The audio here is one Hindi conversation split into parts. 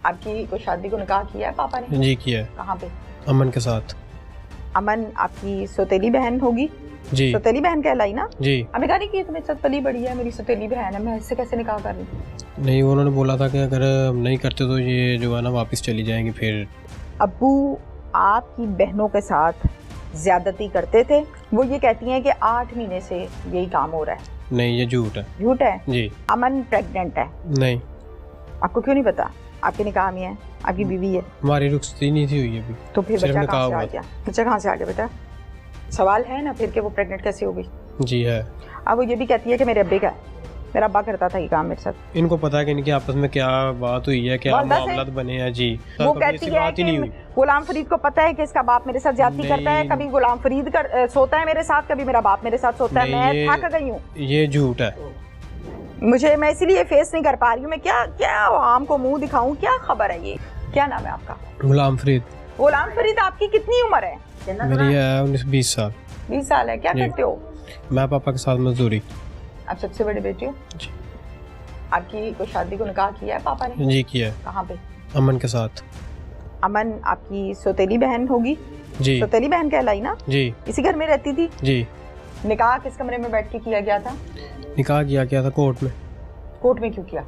आपकी कोई शादी को निकाह किया है पापा ने? जी किया है। कहाँ पे? अमन के साथ। अमन आपकी सौतेली बहन होगी? जी सौतेली बहन कहलाई ना? जी। अभी कहा नहीं कि तुम्हें साथ पली बड़ी है, मेरी सौतेली बहन है, मैं इससे कैसे निकाह कर लूँ? नहीं, उन्होंने बोला था कि अगर हम नहीं करते तो ये जो है ना वापस चली जाएंगी। फिर अब्बू आपकी बहनों के साथ ज्यादती करते थे। वो ये कहती हैं कि 8 महीने से यही काम हो रहा है। नहीं, ये झूठ है। झूठ है? जी। अमन प्रेग्नेंट है? नहीं। आपको क्यों नहीं पता? आपके निकाह में है, आपकी बीवी है। हमारी रुखसती नहीं थी हुई अभी। तो फिर सिर्फ बच्चा निकाह कहाँ से हुआ आ गया? बच्चा कहाँ से आ गया बेटा? सवाल है ना फिर कि वो प्रेग्नेंट कैसे हो गई? जी है। अब वो ये भी कहती है कि मेरे अब्बे का है, मेरा अब्बा करता था ये काम मेरे साथ। इनको पता है कि इनकी आपस में क्या बात हुई है, क्या मामलात बने हैं। जी। वो कहती है कि गुलाम फरीद को पता है कि इसका बाप मेरे साथ ज्यादती करता है, कभी गुलाम फरीद सोता है मेरे साथ, कभी मेरा बाप मेरे साथ सोता है। मैं थक गई हूँ। ये झूठ है। मैं इसीलिए फेस नहीं कर पा रही हूँ। मैं क्या आम को मुंह दिखाऊं? क्या खबर है? ये क्या नाम है आपका? गुलाम फरीद। गुलाम फरीद, आपकी कितनी उम्र है? मेरी है 19-20 साल। 20 साल है। क्या करते हो? मैं पापा के साथ मजदूरी। आप सबसे बड़े बेटे हो? जी। आपकी कोई शादी को निकाह किया है पापा ने? जी किया है। कहाँ पे? अमन के साथ। अमन आपकी सौतेली बहन होगी? जी। सौतेली बहन कहलाई ना? जी। इसी घर में रहती थी? जी। निकाह किस कमरे में बैठ के किया गया था? निकाह किया था कोर्ट में। कोर्ट में क्यों किया?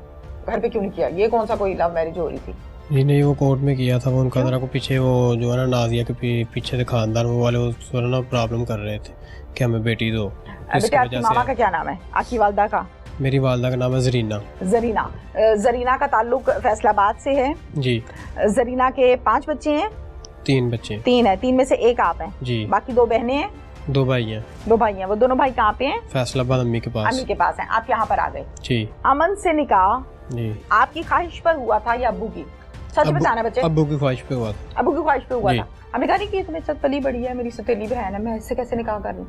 घर पे क्यों नहीं किया? ये कौन सा कोई लव मैरिज हो रही थी? जी नहीं, वो कोर्ट में किया था। वो उनका जरा को पीछे वो जो है ना नाजिया के पीछे से खानदान वो वाले वो ना प्रॉब्लम कर रहे थे कि हमें बेटी दो। बेटे आपकी मामा का क्या नाम है? आपकी वालदा का? मेरी वालदा का नाम है जरीना। जरीना। जरीना का ताल्लुक फैसलाबाद से है? जी। जरीना के 5 बच्चे हैं? 3 बच्चे। 3 है। 3 में से एक आप हैं? जी। बाकी 2 बहनें हैं? 2 भाई हैं। 2 भाई हैं। वो दोनों भाई कहाँ पे हैं? फैसलाबाद अम्मी के पास। अम्मी के पास हैं। आप यहाँ पर आ गए? जी। अमन से निकाह जी आपकी ख्वाहिश पर हुआ था या अब्बू की? सच बताना बच्चे। अब्बू की ख्वाहिश पे हुआ था। अब्बू की ख्वाहिश पे हुआ था। हमें कहा नहीं कि तुम्हें साथ पली बड़ी है, मेरी सौतेली बहन है, मैं इससे कैसे निकाह कर लूँ?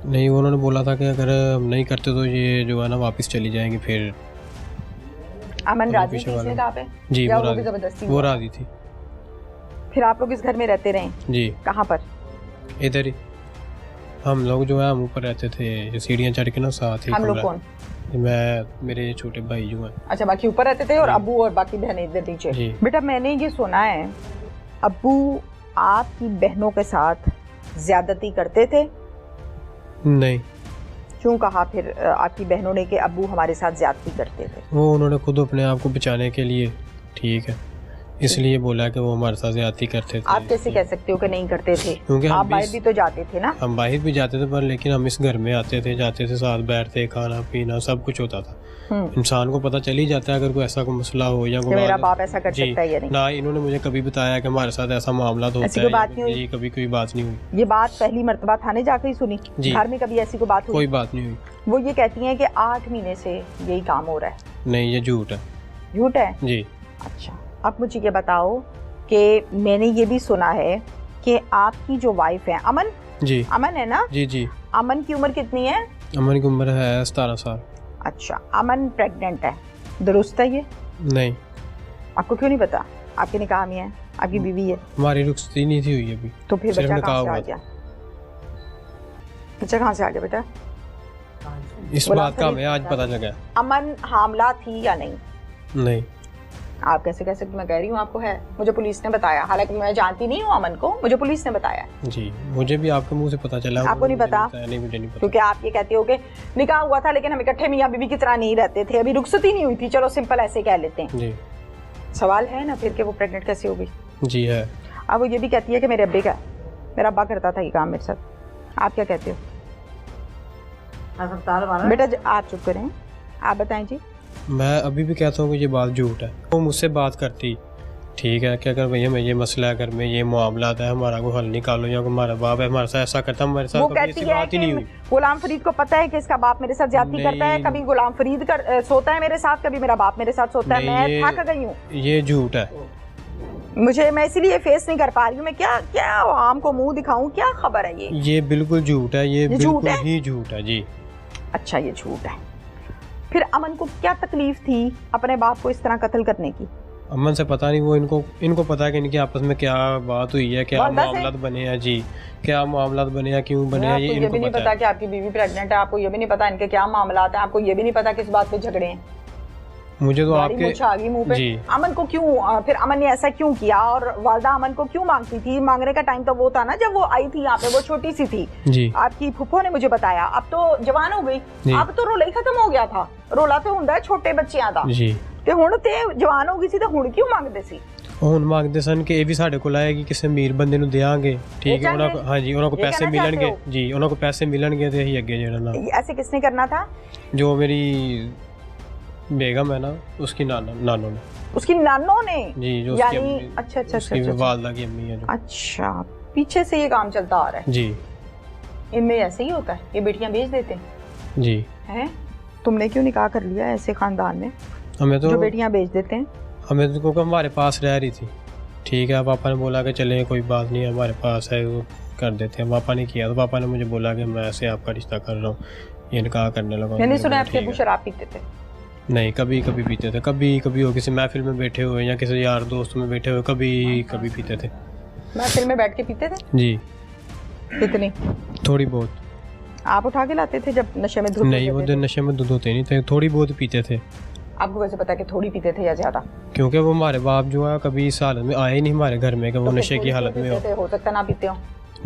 नहीं, उन्होंने बोला था कि अगर हम नहीं करते तो ये जो है ना वापस चली जाएंगी। फिर अमन राजी थी इस निकाह पे? जी। वो राजी थी। फिर आप लोग इस घर में रहते रहे? जी। कहाँ पर? इधर ही। हम लोग जो है हम ऊपर रहते थे, सीढ़ियाँ चढ़ के ना साथ ही। हम लोग कौन? मैं, मेरे छोटे भाई जो हैं। अच्छा, बाकी ऊपर रहते थे और अब्बू और बाकी बहनें इधर नीचे? बेटा मैंने ये सुना है अब्बू आपकी बहनों के साथ ज्यादती करते थे? नहीं। क्यों कहा फिर आपकी बहनों ने कि अब्बू हमारे साथ ज्यादती करते थे? वो उन्होंने खुद अपने आप को बचाने के लिए, ठीक है, इसलिए बोला कि वो हमारे साथ ज्यादती करते थे। आप कैसे कह सकते हो कि नहीं करते थे? क्योंकि आप बाहर भी तो जाते थे ना? हम बाहर भी जाते थे, पर लेकिन हम इस घर में आते थे, जाते थे, साथ बैठते, खाना पीना सब कुछ होता था। इंसान को पता चल ही जाता है अगर कोई ऐसा कोई मसला हो या कोई मेरा बाप ऐसा कर सकता है या नहीं। ना इन्होंने मुझे कभी बताया कि हमारे साथ ऐसा मामला तो होता है। ये कभी कोई बात नहीं हुई। ये बात पहली मर्तबा थाने जाकर ही सुनी? घर में कभी ऐसी कोई बात हुई? कोई बात नहीं हुई। वो ये कहती हैं कि 8 महीने से यही काम हो रहा है। नहीं, ये झूठ है। झूठ है? जी। अच्छा, अब मुझे ये बताओ कि मैंने ये भी सुना है कि आपकी जो वाइफ है अमन, जी अमन है ना? जी जी। अमन की उम्र कितनी है? अमन की उम्र है 17 साल। अच्छा, अमन प्रेग्नेंट है, दुरुस्त है ये? नहीं। आपको क्यों नहीं पता? आपके निकाह में है, आपकी बीवी है। हमारी रुखसती नहीं थी हुई अभी। तो फिर बच्चा कहाँ से आ गया? बच्चा कहाँ से आ गया बेटा? इस बात का हमें आज पता लगा। अमन हामला थी या नहीं? नहीं। आप कैसे कह सकते? मैं कह रही हूँ आपको है, मुझे पुलिस ने बताया, हालांकि मैं जानती नहीं हूँ अमन को, मुझे पुलिस ने बताया। जी, मुझे भी आपके मुंह से पता चला। आपको नहीं पता? नहीं, मुझे नहीं पता। क्योंकि आप ये कहते हो कि निकाह हुआ था लेकिन हम इकट्ठे मियां बीवी की तरह नहीं रहते थे, अभी रुखसती नहीं हुई थी, चलो सिंपल ऐसे कह लेते हैं। जी। सवाल है ना फिर कि वो प्रेग्नेंट कैसे हो गई? जी है। अब वो ये भी कहती है कि मेरे अब्बे का है, मेरा अब्बा करता था ये काम मेरे साथ। आप क्या कहते हो? बेटा आप चुप करें, आप बताएं जी। मैं अभी भी कहता हूँ कि ये बात झूठ है। वो मुझसे बात करती, ठीक है, कि अगर भैया मैं ये मसला है घर में, ये मामला है, हमारा को हल निकालो, या हमारा बाप है हमारे साथ ऐसा करता, हमारे साथ कभी ऐसी बात ही नहीं हुई। गुलाम फरीद को पता है कि इसका बाप मेरे साथ ज्यादती करता है, कभी गुलाम फरीद सोता है मेरे साथ, कभी मेरा बाप मेरे साथ सोता है। मैं थक गई हूँ। ये झूठ है। मैं इसीलिए फेस नहीं कर पा रही हूँ। मैं क्या आम को मुंह दिखाऊं? क्या खबर है? ये बिल्कुल झूठ है। ये बिल्कुल ही झूठ है। जी। अच्छा, ये झूठ है। फिर अमन को क्या तकलीफ थी अपने बाप को इस तरह कत्ल करने की? अमन से पता नहीं, वो इनको पता है कि इनकी आपस में क्या बात हुई है, क्या मामलात बने हैं। जी, क्या मामलात बने हैं, क्यों बने हैं, ये इनको भी नहीं पता कि आपकी बीवी प्रेग्नेंट है, आपको ये भी नहीं पता इनके क्या मामलात हैं, आपको ये भी नहीं पता किस बात पे झगड़े हैं। मुझे तो गाड़ी आपके मूंछ आ गई मुंह पे। जी। अमन को क्यों, फिर अमन ने ऐसा क्यों किया, और वालदा अमन को क्यों मांगती थी? मांगने का टाइम तो वो था ना जब वो आई थी यहाँ पे, वो छोटी सी थी जी। आपकी फुफ्फो ने मुझे बताया। अब तो जवान हो गई, अब तो रोला ही खत्म हो गया था। रोला तो हुंदा है छोटे बच्चियां दा जी, ते हुण ते जवान हो गई सी, ते हुण क्यों मांगदे सी? ਹੁਣ ਮੰਗਦੇ ਸਨ ਕਿ ਇਹ ਵੀ ਸਾਡੇ ਕੋਲ ਆਏਗੀ, ਕਿਸੇ ਅਮੀਰ ਬੰਦੇ ਨੂੰ ਦੇਾਂਗੇ, ਠੀਕ ਹੈ ਉਹਨਾਂ ਕੋ, ਹਾਂਜੀ ਉਹਨਾਂ ਕੋ ਪੈਸੇ ਮਿਲਣਗੇ ਜੀ, ਉਹਨਾਂ ਕੋ ਪੈਸੇ ਮਿਲਣਗੇ ਤੇ ਅਸੀਂ ਅੱਗੇ ਜਿਹੜਾ ਨਾ। ऐसे किसने करना था? जो मेरी बेगम है ना, उसकी नानों ने। उसकी नानों ने जी, जो यानी अच्छा अच्छा अच्छा, वालदा की अम्मी है जो। अच्छा, पीछे से ये काम चलता आ रहा है जी। इनमें ऐसे ही होता है, ये बेटियां बेच देते हैं जी। हैं? तुमने क्यों निकाह कर लिया ऐसे खानदान में हमें तो जो बेटियां बेच देते हैं? हमें तो क्योंकि हमारे पास रह रही थी, ठीक है, पापा ने बोला कि चले कोई बात नहीं, हमारे पास है, वो कर देते हैं। पापा ने किया तो पापा ने मुझे बोला कि मैं ऐसे आपका रिश्ता कर रहा हूँ, ये निकाह करने लगा। मैंने सुना आपके अबू शराब पीते थे? नहीं, कभी कभी पीते थे, कभी कभी हो किसी महफिल में बैठे हुए या किसी यार दोस्त में बैठे हुए, कभी कभी पीते थे। महफिल में बैठ के पीते थे? जी। कितनी? थोड़ी बहुत। आप उठा के लाते थे जब नशे में धुत? नहीं, वो दिन नशे में धुत होते नहीं थे, थोड़ी बहुत पीते थे। आपको कैसे पता कि थोड़ी पीते थे या ज्यादा? क्योंकि वो हमारे बाप जो है कभी इस हालत में आए ही नहीं हमारे घर में कि वो नशे की हालत में हो सकता ना पीते हो।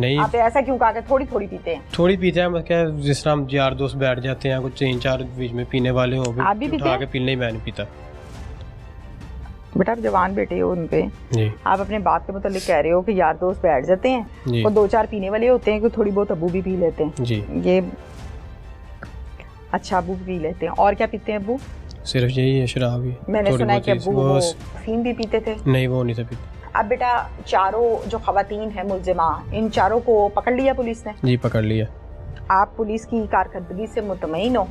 नहीं, आप ऐसा क्यों कहा कि थोड़ी थोड़ी पीते हैं? थोड़ी पीते हैं, मतलब क्या, जिस तरह हम यार दोस्त बैठ जाते हैं, कुछ 3-4 बीच में पीने वाले हो, आप भी पीते उठा हैं? के पीने ही मैं नहीं पीता। बेटा आप जवान बेटे हो उनके, जी। आप अपने बाप के मुतालिक कह रहे हो कि यार दोस्त बैठ जाते हैं, जी। वो 2-4 पीने वाले होते हैं कि थोड़ी बहुत अबू भी पी लेते हैं। जी। ये अच्छा, अबू भी पी लेते हैं। और क्या पीते हैं अबू? सिर्फ यही है, शराब ही। मैंने सुना है कि अबू वो अफीम भी पीते थे। नहीं, वो नहीं था पीते। अब बेटा चारों जो खवातीन है मुलजिमा, इन चारों को पकड़ लिया पुलिस ने? जी, पकड़ लिया। आप पुलिस की कारकर्दगी से मुतमईन हो?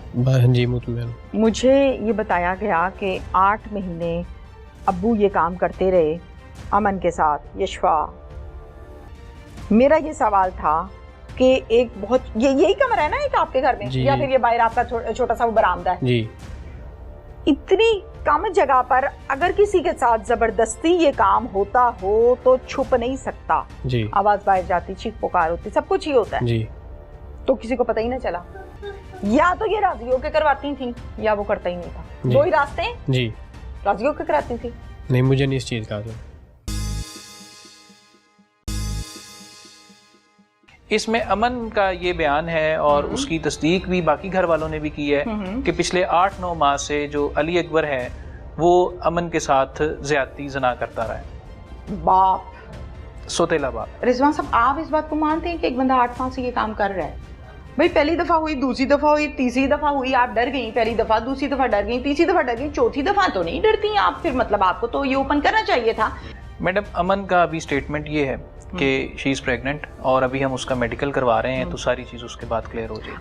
जी, मुतमईन। मुझे ये बताया गया कि 8 महीने अब्बू ये काम करते रहे अमन के साथ, यशफा। मेरा ये सवाल था कि एक बहुत यही कमरा है ना एक आपके घर में, या फिर ये बाहर आपका छोटा सा वो बरामदा है? जी। इतनी कम जगह पर अगर किसी के साथ जबरदस्ती ये काम होता हो तो छुप नहीं सकता। जी। आवाज बाहर जाती, चीख पुकार होती, सब कुछ ही होता है। जी। तो किसी को पता ही ना चला, या तो ये राजी होकर करवाती थी या वो करता ही नहीं था। दो ही रास्ते हैं। जी। राजी होकर कराती थी? नहीं, मुझे नहीं इस चीज का। इसमें अमन का ये बयान है और उसकी तस्दीक भी बाकी घर वालों ने भी की है कि पिछले 8-9 माह से जो अली अकबर है वो अमन के साथ ज्यादती जना करता रहा है। बाप, सोतेला बाप। रिजवान साहब, आप इस बात को मानते हैं कि एक बंदा 8 माह से ये काम कर रहा है? भाई पहली दफा हुई, दूसरी दफा हुई, तीसरी दफा हुई, आप डर गई। पहली दफा, दूसरी दफा डर गई, तीसरी दफा डर गई, चौथी दफा तो नहीं डरती आप फिर? मतलब आपको तो ये ओपन करना चाहिए था। मैडम, अमन का अभी स्टेटमेंट ये है कि शी इज़ प्रेग्नेंट और अभी हम उसका मेडिकल करवा रहे हैं, तो सारी चीज़ उसके बाद क्लियर हो जाएगी।